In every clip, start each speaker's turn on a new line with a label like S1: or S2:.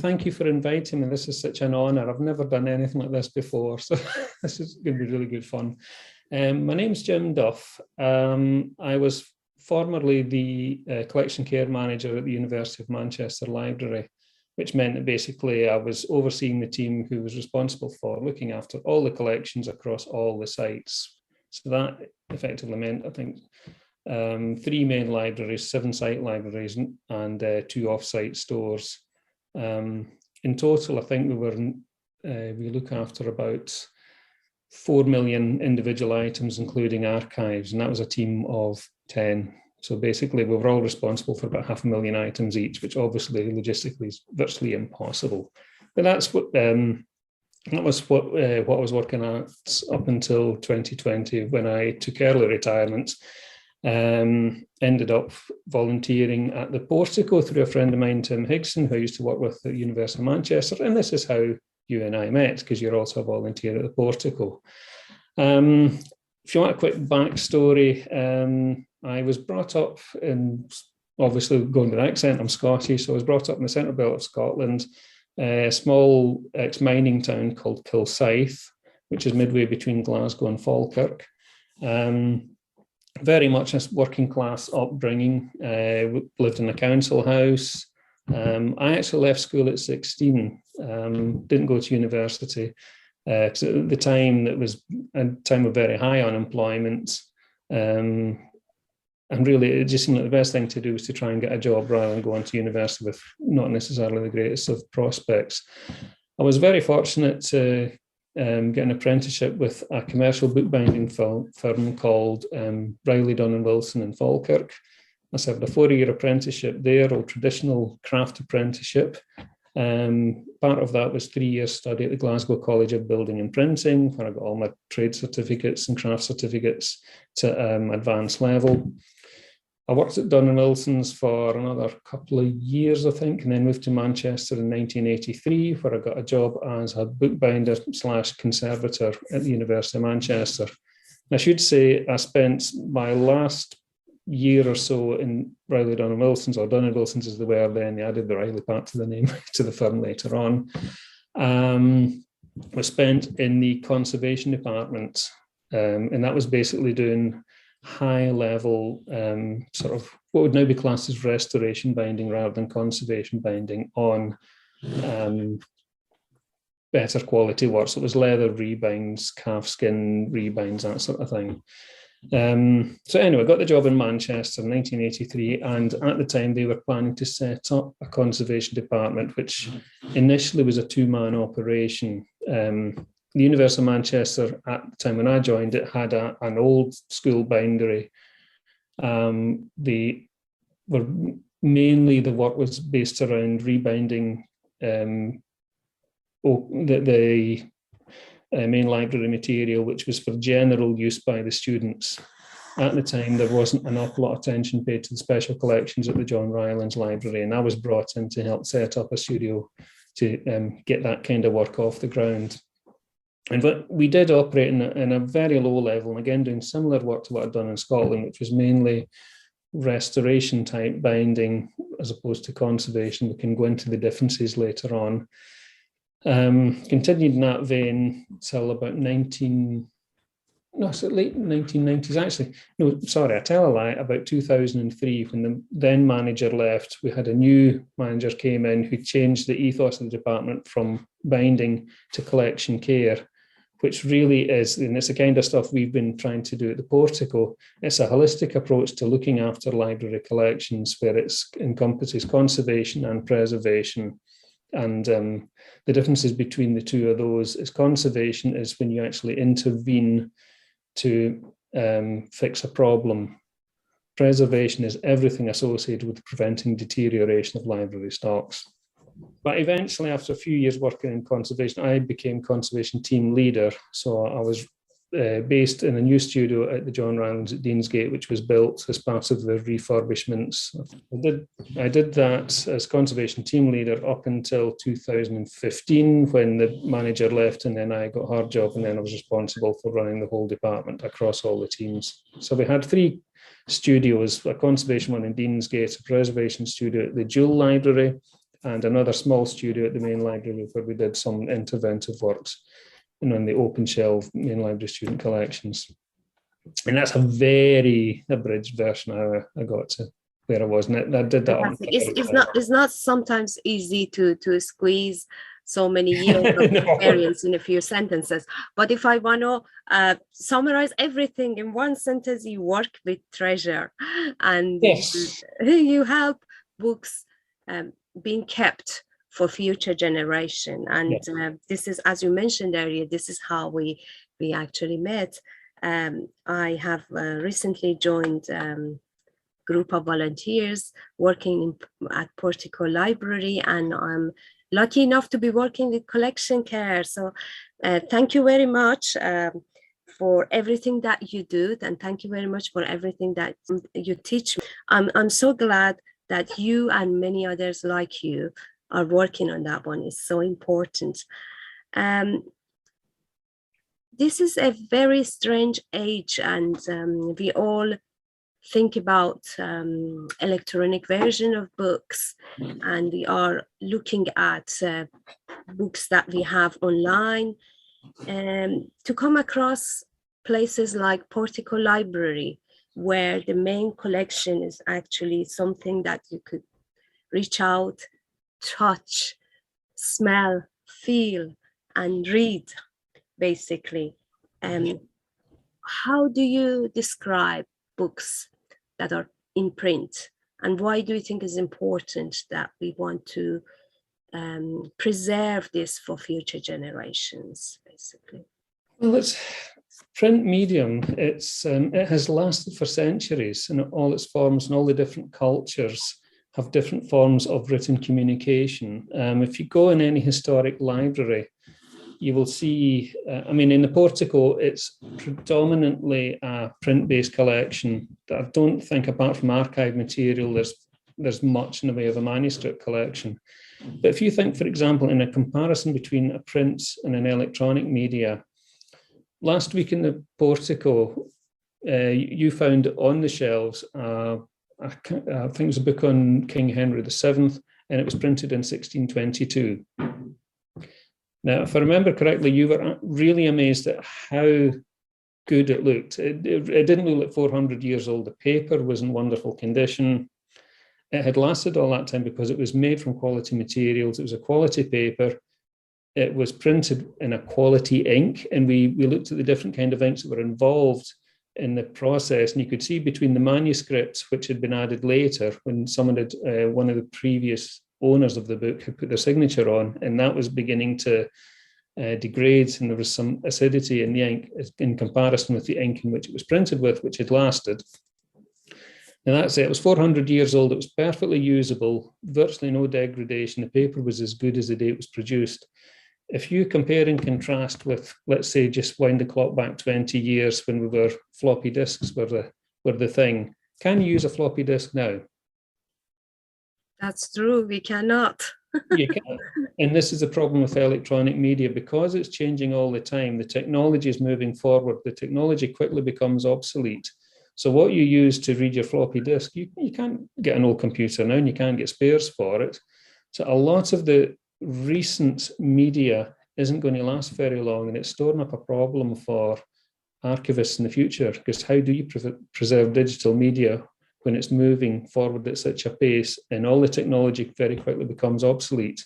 S1: thank you for inviting me. This is such an honour. I've never done anything like this before, so this is going to be really good fun. My name's Jim Duff. I was formerly the collection care manager at the University of Manchester Library, which meant that basically I was overseeing the team who was responsible for looking after all the collections across all the sites. So that effectively meant, I think, 3 main libraries, 7 site libraries, and 2 off-site stores. In total, I think we look after about 4 million individual items, including archives, and that was a team of 10. So basically, we were all responsible for about 500,000 items each, which obviously logistically is virtually impossible. But that's what that was what I was working at up until 2020, when I took early retirement. Ended up volunteering at the Portico through a friend of mine, Tim Higson, who I used to work with at the University of Manchester. And this is how you and I met, because you're also a volunteer at the Portico. If you want a quick backstory, I was brought up in, obviously going with accent, I'm Scottish, so I was brought up in the central belt of Scotland, a small ex-mining town called Kilsyth, which is midway between Glasgow and Falkirk. Very much a working class upbringing, lived in a council house. I actually left school at 16, didn't go to university, because at the time that was a time of very high unemployment. And really, it just seemed like the best thing to do was to try and get a job rather than go on to university with not necessarily the greatest of prospects. I was very fortunate to get an apprenticeship with a commercial bookbinding firm called Riley, Dunn and Wilson in Falkirk. I served a 4-year apprenticeship there, old traditional craft apprenticeship. Part of that was 3 years study at the Glasgow College of Building and Printing, where I got all my trade certificates and craft certificates to advanced level. I worked at Dunn & Wilson's for another couple of years, I think, and then moved to Manchester in 1983, where I got a job as a bookbinder / conservator at the University of Manchester. And I should say I spent my last year or so in Riley, Dunn & Wilson's, or Dunn & Wilson's as they were then. They added the Riley part to the name to the firm later on. Was spent in the conservation department, and that was basically doing high level sort of what would now be classed as restoration binding rather than conservation binding on better quality work. So it was leather rebinds, calfskin rebinds, that sort of thing. So anyway, I got the job in Manchester in 1983, and at the time they were planning to set up a conservation department, which initially was a 2-man operation. The University of Manchester, at the time when I joined it, had an old school bindery. They were mainly, the work was based around rebinding the main library material, which was for general use by the students. At the time, there wasn't an awful lot of attention paid to the special collections at the John Rylands Library, and I was brought in to help set up a studio to get that kind of work off the ground. And but we did operate in a very low level, and again, doing similar work to what I'd done in Scotland, which was mainly restoration type binding as opposed to conservation. We can go into the differences later on. Continued in that vein till about late 1990s, actually. No, sorry, I tell a lie, about 2003, when the then manager left, we had a new manager came in who changed the ethos of the department from binding to collection care, which really is, and it's the kind of stuff we've been trying to do at the Portico. It's a holistic approach to looking after library collections, where it encompasses conservation and preservation. And the differences between the two of those is conservation is when you actually intervene to fix a problem. Preservation is everything associated with preventing deterioration of library stocks. But eventually, after a few years working in conservation, I became conservation team leader. So I was based in a new studio at the John Rylands at Deansgate, which was built as part of the refurbishments. I did that as conservation team leader up until 2015, when the manager left, and then I got her job, and then I was responsible for running the whole department across all the teams. So we had 3 studios, a conservation one in Deansgate, a preservation studio at the Jewel Library, and another small studio at the main library where we did some interventive works, in the open shelf main library student collections. And that's a very abridged version of how I got to where I was. And I did that.
S2: It's not sometimes easy to squeeze so many years of experience in a few sentences. But if I want to summarize everything in one sentence, you work with treasure, and
S1: yes,
S2: you help books being kept for future generation. And this is, as you mentioned earlier, this is how we actually met. I have recently joined group of volunteers working at Portico Library, and I'm lucky enough to be working with collection care. So thank you very much for everything that you do, and thank you very much for everything that you teach me. I'm so glad that you and many others like you are working on that one. It's so important. This is a very strange age, and we all think about electronic version of books, and we are looking at books that we have online, and to come across places like Portico Library, where the main collection is actually something that you could reach out, touch, smell, feel, and read, basically. How do you describe books that are in print, and why do you think it's important that we want to preserve this for future generations, basically?
S1: Well, it's print medium. It has lasted for centuries in all its forms, and all the different cultures have different forms of written communication. If you go in any historic library, you will see, in the Portico, it's predominantly a print-based collection. I don't think, apart from archive material, there's much in the way of a manuscript collection. But if you think, for example, in a comparison between a print and an electronic media, last week in the Portico, you found on the shelves, I think it was a book on King Henry VII, and it was printed in 1622. Now, if I remember correctly, you were really amazed at how good it looked. It didn't look like 400 years old. The paper was in wonderful condition. It had lasted all that time because it was made from quality materials. It was a quality paper. It was printed in a quality ink, and we looked at the different kind of inks that were involved in the process, and you could see between the manuscripts, which had been added later when someone had, one of the previous owners of the book had put their signature on, and that was beginning to degrade, and there was some acidity in the ink in comparison with the ink in which it was printed with, which had lasted. And that's it. It was 400 years old. It was perfectly usable, virtually no degradation. The paper was as good as the day it was produced. If you compare and contrast with, let's say, just wind the clock back 20 years when floppy disks were the thing, can you use a floppy disk now?
S2: That's true, we cannot.
S1: You can. And this is the problem with electronic media. Because it's changing all the time, the technology is moving forward. The technology quickly becomes obsolete. So what you use to read your floppy disk, you can't get an old computer now, and you can't get spares for it. So a lot of the recent media isn't going to last very long, and it's storing up a problem for archivists in the future, because how do you preserve digital media when it's moving forward at such a pace and all the technology very quickly becomes obsolete?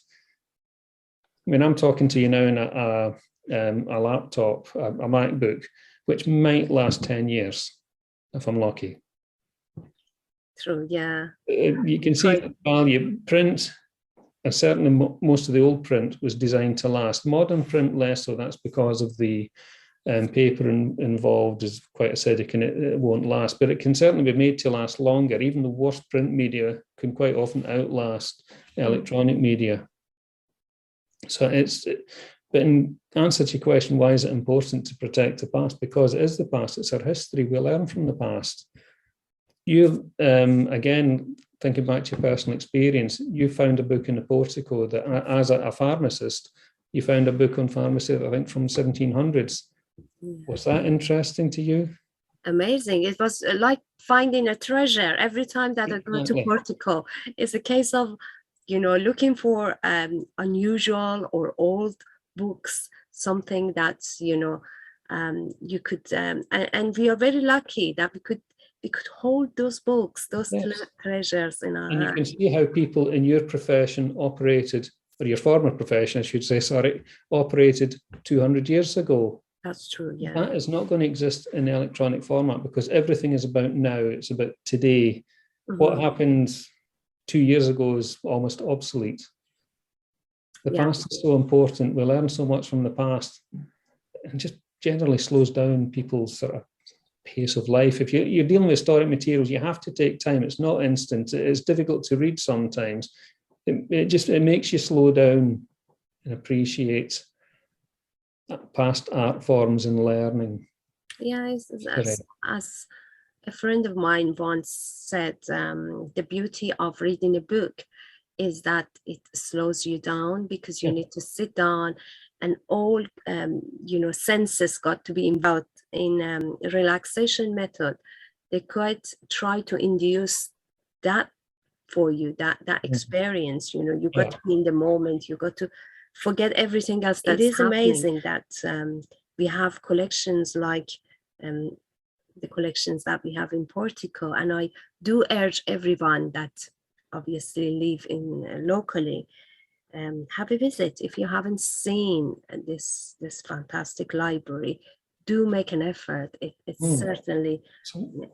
S1: I mean, I'm talking to you now in a laptop, a MacBook, which might last 10 years if I'm lucky.
S2: True, yeah.
S1: You can see the value. Print, and certainly most of the old print, was designed to last. Modern print less so. That's because of the paper involved is quite acidic, and it won't last, but it can certainly be made to last longer. Even the worst print media can quite often outlast electronic media. So but in answer to your question, why is it important to protect the past? Because it is the past, it's our history. We learn from the past. You, again, thinking back to your personal experience, you found a book in the Portico that, as a pharmacist, you found a book on pharmacy, I think from 1700s. Was that interesting to you?
S2: Amazing. It was like finding a treasure every time that I go to Portico. It's a case of looking for unusual or old books, something that's, you could, and we are very lucky that we could hold those books, those
S1: Yes.
S2: treasures in our
S1: And you
S2: hands.
S1: can see how people in your profession operated, or your former profession, I should say, sorry, operated 200 years ago.
S2: That's true, yeah.
S1: That is not going to exist in electronic format because everything is about now. It's about today. What happened 2 years ago is almost obsolete. The past is so important. We learn so much from the past, and just generally slows down people's sort of pace of life. If you're dealing with historic materials, you have to take time. It's not instant. It's difficult to read sometimes. It makes you slow down and appreciate past art forms and learning.
S2: Yeah, as a friend of mine once said, the beauty of reading a book is that it slows you down because you need to sit down, and all senses got to be involved in relaxation method. They quite try to induce that for you, that experience. You got to be in the moment. You got to forget everything else. It is amazing that we have collections like the collections that we have in Portico, and I do urge everyone that obviously live in locally, have a visit. If you haven't seen this fantastic library, do make an effort. It certainly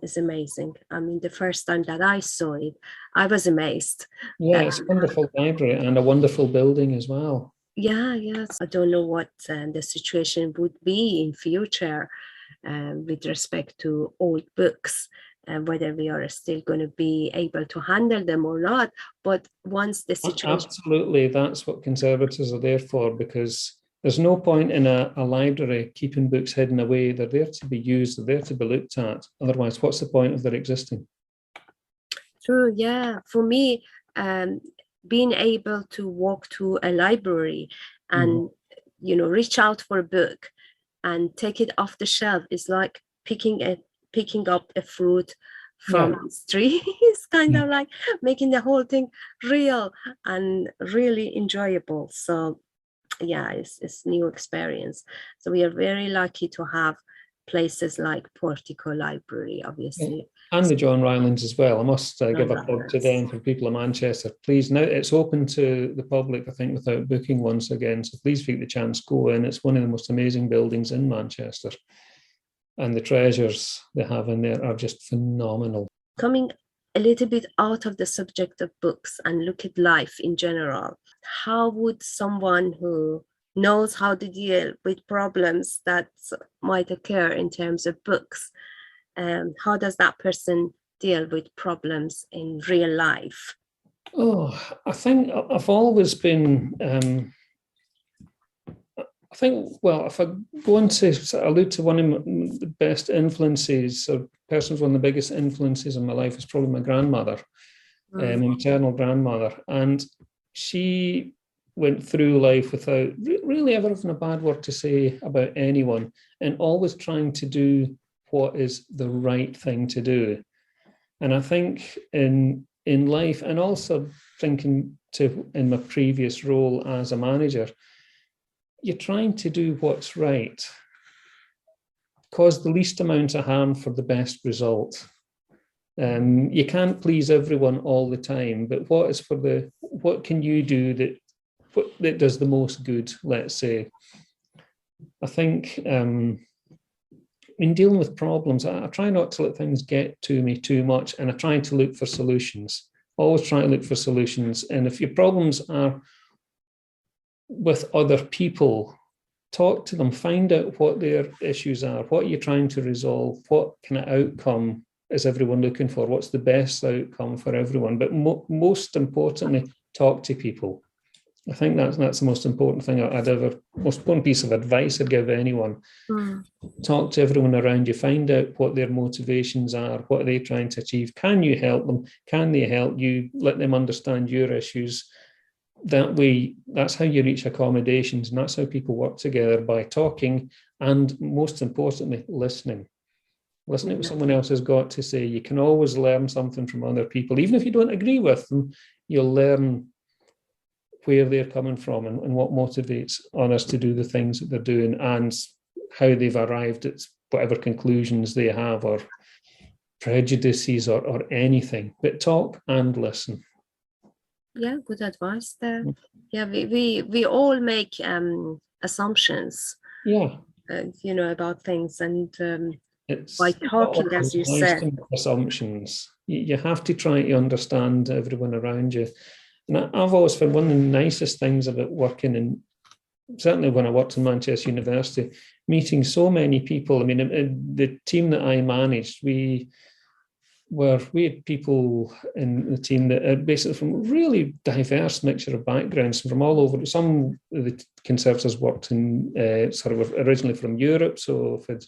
S2: is amazing. I mean, the first time that I saw it, I was amazed.
S1: Yeah, it's a wonderful library and a wonderful building as well.
S2: Yeah, yes. I don't know what the situation would be in future with respect to old books, and whether we are still going to be able to handle them or not. But once the situation...
S1: Absolutely, that's what conservators are there for, because there's no point in a library keeping books hidden away. They're there to be used, they're there to be looked at. Otherwise, what's the point of their existing?
S2: True, yeah. For me, being able to walk to a library and, reach out for a book and take it off the shelf is like picking up a fruit from the tree. It's kind of like making the whole thing real and really enjoyable. So yeah, it's new experience. So we are very lucky to have places like Portico Library, obviously.
S1: And the John Rylands as well. I must give a plug to them for people in Manchester. Please, now it's open to the public, I think, without booking once again. So please, if you get the chance, go in. It's one of the most amazing buildings in Manchester. And the treasures they have in there are just phenomenal.
S2: Coming a little bit out of the subject of books and look at life in general, how would someone who knows how to deal with problems that might occur in terms of books, how does that person deal with problems in real life?
S1: Oh, I think I've always been... if I go on to allude to one of the best influences, or persons, one of the biggest influences in my life is probably my grandmother, my maternal grandmother. And she went through life without really ever having a bad word to say about anyone, and always trying to do what is the right thing to do. And I think in life, and also thinking in my previous role as a manager, you're trying to do what's right, cause the least amount of harm for the best result. You can't please everyone all the time, but what can you do that does the most good, let's say? I think in dealing with problems, I try not to let things get to me too much, and I try to look for solutions. Always try to look for solutions. And if your problems are with other people, talk to them, find out what their issues are, what you're trying to resolve, what kind of outcome is everyone looking for, what's the best outcome for everyone. But most importantly, talk to people. I think that's the most important thing most important piece of advice I'd give anyone. Talk to everyone around you, find out what their motivations are, what are they trying to achieve. Can you help them? Can they help you? Let them understand your issues. That way, that's how you reach accommodations, and that's how people work together, by talking, and most importantly, listening. Listening to what someone else has got to say. You can always learn something from other people. Even if you don't agree with them, you'll learn where they're coming from and what motivates others to do the things that they're doing and how they've arrived at whatever conclusions they have or prejudices or anything. But talk and listen.
S2: Yeah, good advice there. Yeah, we all make assumptions.
S1: Yeah.
S2: About things, and
S1: it's
S2: by talking, as you
S1: nice
S2: said.
S1: to make assumptions. You have to try to understand everyone around you. And I've always found one of the nicest things about working in, certainly when I worked in Manchester University, meeting so many people. I mean, the team that I managed, we had people in the team that are basically from a really diverse mixture of backgrounds from all over. Some of the conservators worked in sort of originally from Europe, so if it's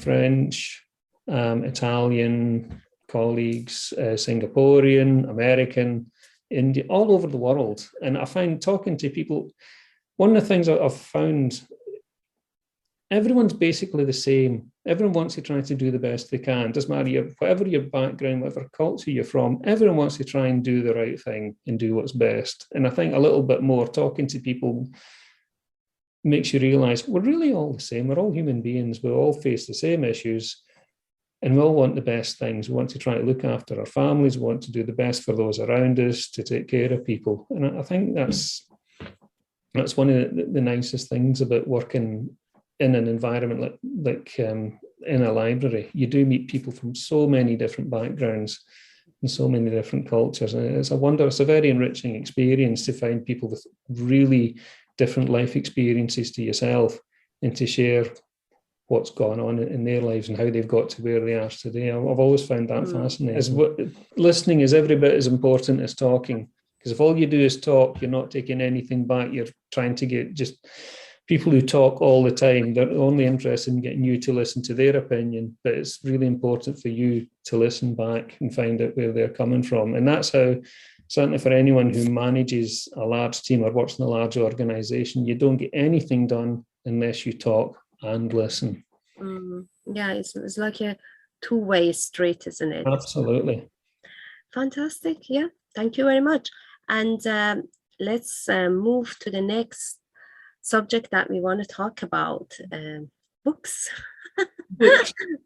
S1: French, Italian colleagues, Singaporean, American, India, all over the world. And I find talking to people, one of the things I've found, everyone's basically the same. Everyone wants to try to do the best they can. Doesn't matter whatever your background, whatever culture you're from, everyone wants to try and do the right thing and do what's best. And I think a little bit more talking to people makes you realize we're really all the same. We're all human beings. We all face the same issues and we all want the best things. We want to try to look after our families. We want to do the best for those around us, to take care of people. And I think that's one of the nicest things about working in an environment like in a library. You do meet people from so many different backgrounds and so many different cultures. And it's a very enriching experience to find people with really different life experiences to yourself and to share what's gone on in their lives and how they've got to where they are today. I've always found that fascinating. Listening is every bit as important as talking, because if all you do is talk, you're not taking anything back. You're trying to get just people who talk all the time. They're only interested in getting you to listen to their opinion, but it's really important for you to listen back and find out where they're coming from. And that's how, certainly for anyone who manages a large team or works in a large organization, you don't get anything done unless you talk and listen.
S2: Yeah, it's like a two-way street, isn't it?
S1: Absolutely.
S2: Fantastic. Yeah, thank you very much. And let's move to the next subject that we want to talk about, books.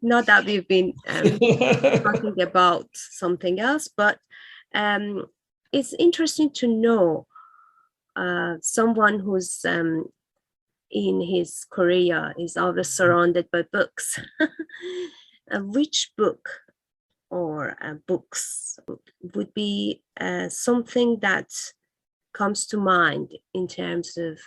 S2: Not that we've been talking about something else, but it's interesting to know someone who's in his career is always surrounded by books. Which book or books would be something that comes to mind in terms of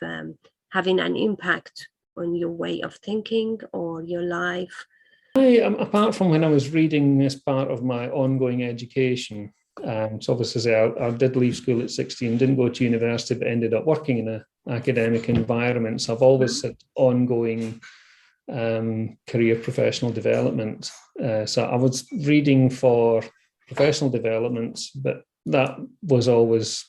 S2: having an impact on your way of thinking or your life?
S1: Apart from when I was reading as part of my ongoing education, so obviously I did leave school at 16, didn't go to university, but ended up working in an academic environment. So I've always had ongoing career professional development. So I was reading for professional development, but that was always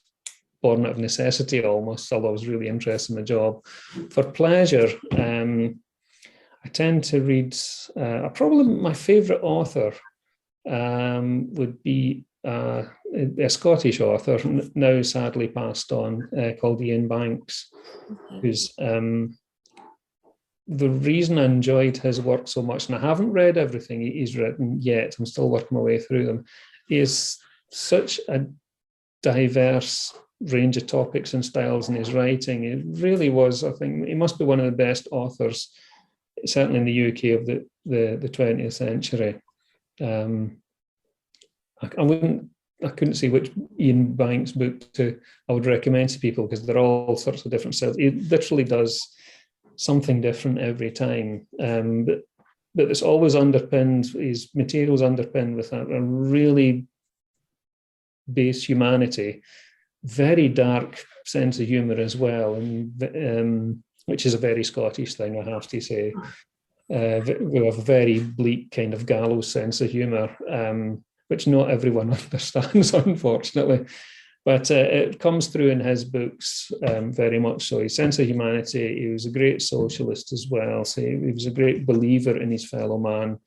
S1: born out of necessity almost, although I was really interested in the job. For pleasure, I tend to read, probably my favourite author would be a Scottish author, now sadly passed on, called Ian Banks, who's the reason I enjoyed his work so much, and I haven't read everything he's written yet, I'm still working my way through them, is such a diverse range of topics and styles in his writing. It really was, I think, he must be one of the best authors, certainly in the UK of the 20th century. I couldn't say which Ian Banks book I would recommend to people, because they're all sorts of different styles. He literally does something different every time, but it's always underpinned, his material's underpinned with a really base humanity, very dark sense of humour as well, and which is a very Scottish thing, I have to say. We have a very bleak kind of gallows sense of humour, which not everyone understands, unfortunately. But it comes through in his books very much so. His sense of humanity, he was a great socialist as well. So he was a great believer in his fellow man.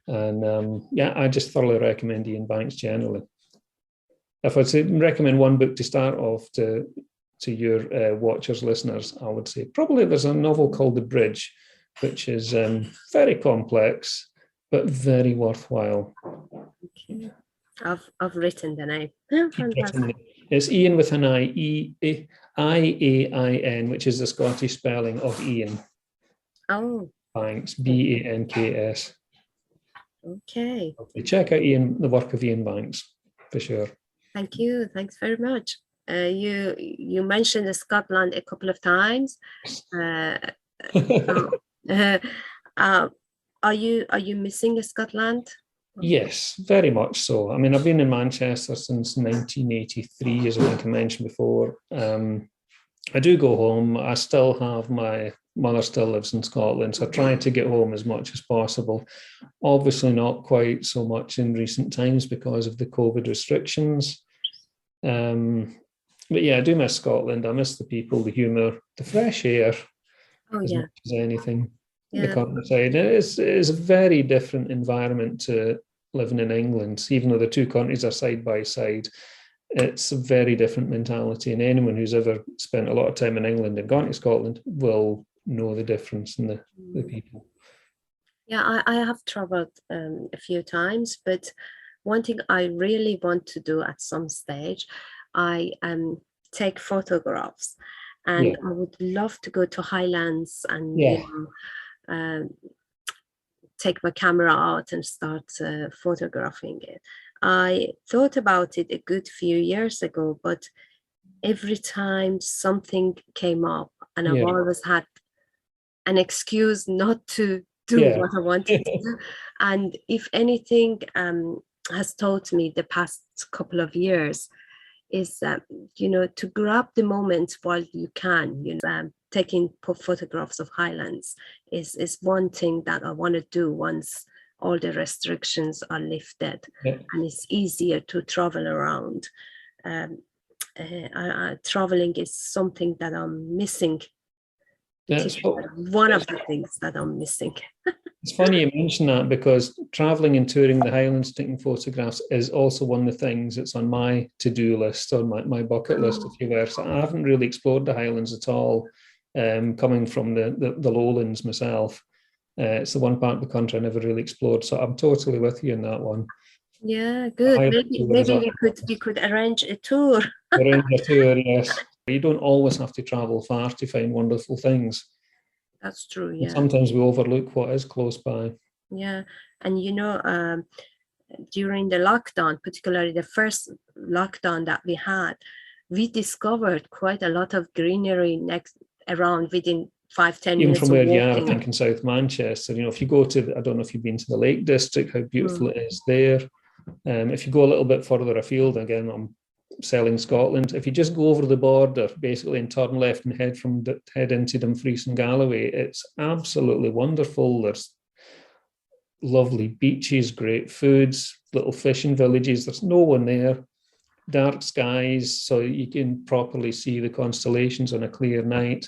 S1: And I just thoroughly recommend Ian Banks generally. if I'd say recommend one book to start off to your watchers, listeners, I would say probably there's a novel called The Bridge, which is very complex, but very worthwhile.
S2: Okay. I've written the name. Oh, fantastic.
S1: It's Ian with an I-A-I-N, which is the Scottish spelling of Ian.
S2: Oh.
S1: Banks, Banks.
S2: Okay.
S1: Check out the work of Ian Banks, for sure.
S2: Thank you. Thanks very much. You mentioned Scotland a couple of times. Are you missing Scotland?
S1: Yes, very much so. I mean, I've been in Manchester since 1983, as I think I mentioned before. I do go home. I still have my mother still lives in Scotland, so I try to get home as much as possible. Obviously not quite so much in recent times because of the COVID restrictions. But yeah, I do miss Scotland. I miss the people, the humour, the fresh air, as much as anything. The countryside. It is a very different environment to living in England, even though the two countries are side by side. It's a very different mentality, and anyone who's ever spent a lot of time in England and gone to Scotland will know the difference in the people.
S2: Yeah, I have traveled a few times, but one thing I really want to do at some stage, I take photographs, and I would love to go to Highlands and take my camera out and start photographing it. I thought about it a good few years ago, but every time something came up, and I've always had an excuse not to do what I wanted to do. And if anything has taught me the past couple of years is that, to grab the moment while you can, taking photographs of Highlands is one thing that I want to do once all the restrictions are lifted and it's easier to travel around. Traveling is something that I'm missing. One of the things that I'm missing.
S1: It's funny you mention that, because traveling and touring the Highlands, taking photographs, is also one of the things that's on my to-do list, or my bucket list, if you were. So I haven't really explored the Highlands at all, coming from the lowlands myself. It's the one part of the country I never really explored. So I'm totally with you in that one.
S2: Yeah, good. Maybe we could arrange a tour.
S1: Arrange a tour, yes. You don't always have to travel far to find wonderful things.
S2: That's true, yeah.
S1: And sometimes we overlook what is close by.
S2: Yeah, and during the lockdown, particularly the first lockdown that we had, we discovered quite a lot of greenery around within 5-10 minutes.
S1: Even from where you are, I think in South Manchester, if you go to, I don't know if you've been to the Lake District, how beautiful it is there. If you go a little bit further afield, again, I'm selling Scotland. If you just go over the border, basically, and turn left and head into Dumfries and Galloway, it's absolutely wonderful. There's lovely beaches, great foods, little fishing villages. There's no one there. Dark skies, so you can properly see the constellations on a clear night.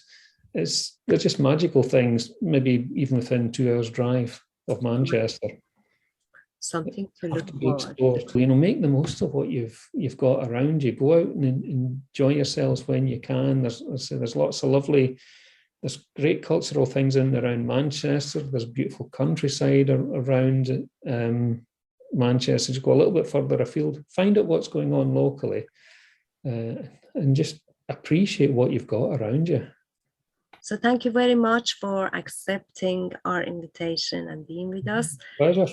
S1: They're just magical things, maybe even within 2 hours drive of Manchester.
S2: Something to look forward to.
S1: Make the most of what you've got around you. Go out and enjoy yourselves when you can. There's lots of there's great cultural things in and around Manchester. There's beautiful countryside around Manchester. Just go a little bit further afield, find out what's going on locally, and just appreciate what you've got around you.
S2: So thank you very much for accepting our invitation and being with us.
S1: Pleasure.